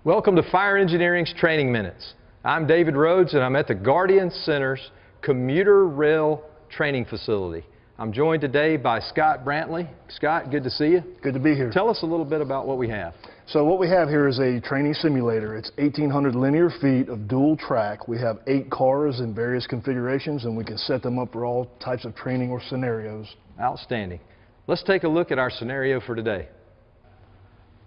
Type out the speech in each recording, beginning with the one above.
Welcome to Fire Engineering's Training Minutes. I'm David Rhodes and I'm at the Guardian Center's Commuter Rail Training Facility. I'm joined today by Scott Brantley. Scott, good to see you. Good to be here. Tell us a little bit about what we have. So what we have here is a training simulator. It's 1,800 linear feet of dual track. We have 8 cars in various configurations and we can set them up for all types of training or scenarios. Outstanding. Let's take a look at our scenario for today.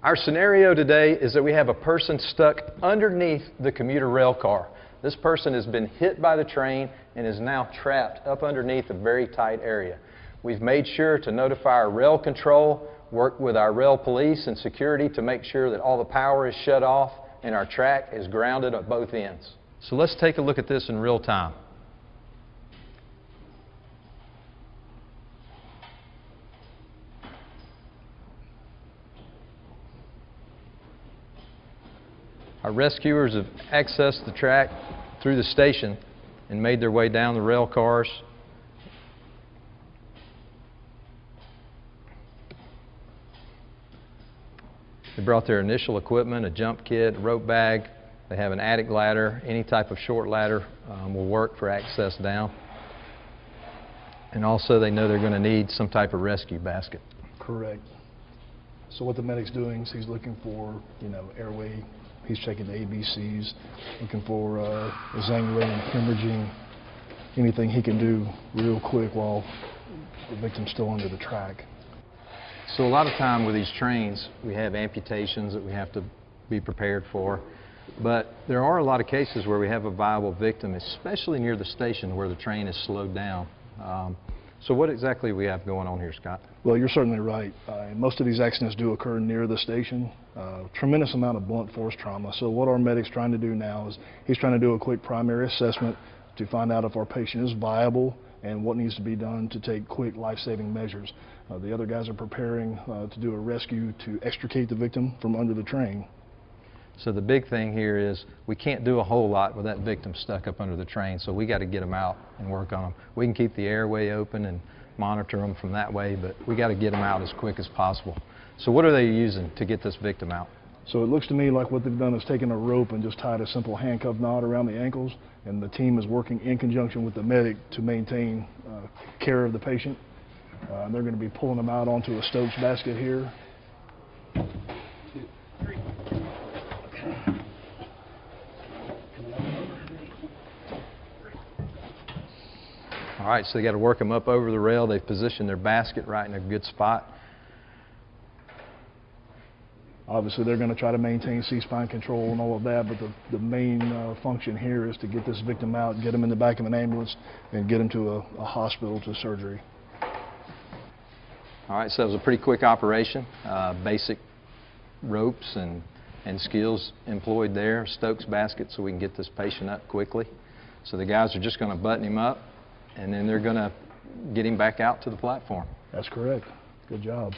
Our scenario today is that we have a person stuck underneath the commuter rail car. This person has been hit by the train and is now trapped up underneath a very tight area. We've made sure to notify our rail control, work with our rail police and security to make sure that all the power is shut off and our track is grounded at both ends. So let's take a look at this in real time. Our rescuers have accessed the track through the station and made their way down the rail cars. They brought their initial equipment, a jump kit, a rope bag. They have an attic ladder. Any type of short ladder will work for access down. And also they know they're going to need some type of rescue basket. Correct. So what the medic's doing is he's looking for, airway. He's checking the ABCs, looking for estrangulating, hemorrhaging, anything he can do real quick while the victim's still under the track. So a lot of time with these trains, we have amputations that we have to be prepared for. But there are a lot of cases where we have a viable victim, especially near the station where the train is slowed down. So what exactly do we have going on here, Scott? Well, you're certainly right. Most of these accidents do occur near the station. Tremendous amount of blunt force trauma. So what our medic's trying to do now is he's trying to do a quick primary assessment to find out if our patient is viable and what needs to be done to take quick life-saving measures. The other guys are preparing to do a rescue to extricate the victim from under the train. So the big thing here is we can't do a whole lot with that victim stuck up under the train, so we got to get them out and work on them. We can keep the airway open and monitor them from that way, but we got to get them out as quick as possible. So what are they using to get this victim out? So it looks to me like what they've done is taken a rope and just tied a simple handcuff knot around the ankles, and the team is working in conjunction with the medic to maintain care of the patient. They're going to be pulling them out onto a Stokes basket here. All right, so they got to work them up over the rail. They've positioned their basket right in a good spot. Obviously, they're going to try to maintain C-spine control and all of that, but the main function here is to get this victim out, get him in the back of an ambulance, and get him to a hospital to surgery. All right, so it was a pretty quick operation. Basic ropes and skills employed there. Stokes basket so we can get this patient up quickly. So the guys are just going to button him up, and then they're going to get him back out to the platform. That's correct. Good job.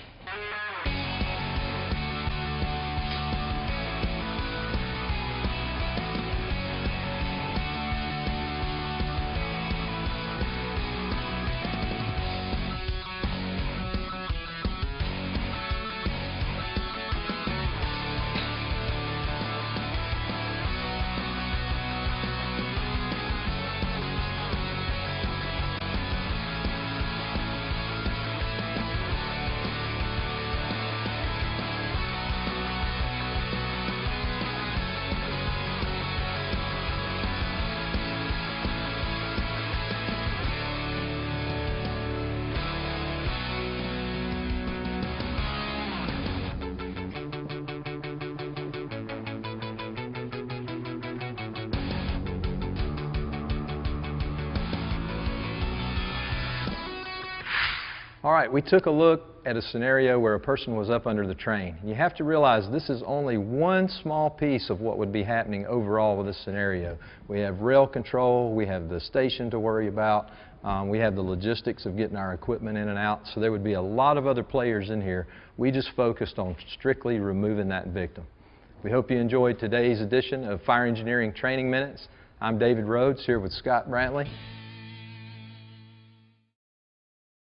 All right, we took a look at a scenario where a person was up under the train. You have to realize this is only one small piece of what would be happening overall with this scenario. We have rail control, we have the station to worry about, we have the logistics of getting our equipment in and out, so there would be a lot of other players in here. We just focused on strictly removing that victim. We hope you enjoyed today's edition of Fire Engineering Training Minutes. I'm David Rhodes here with Scott Brantley.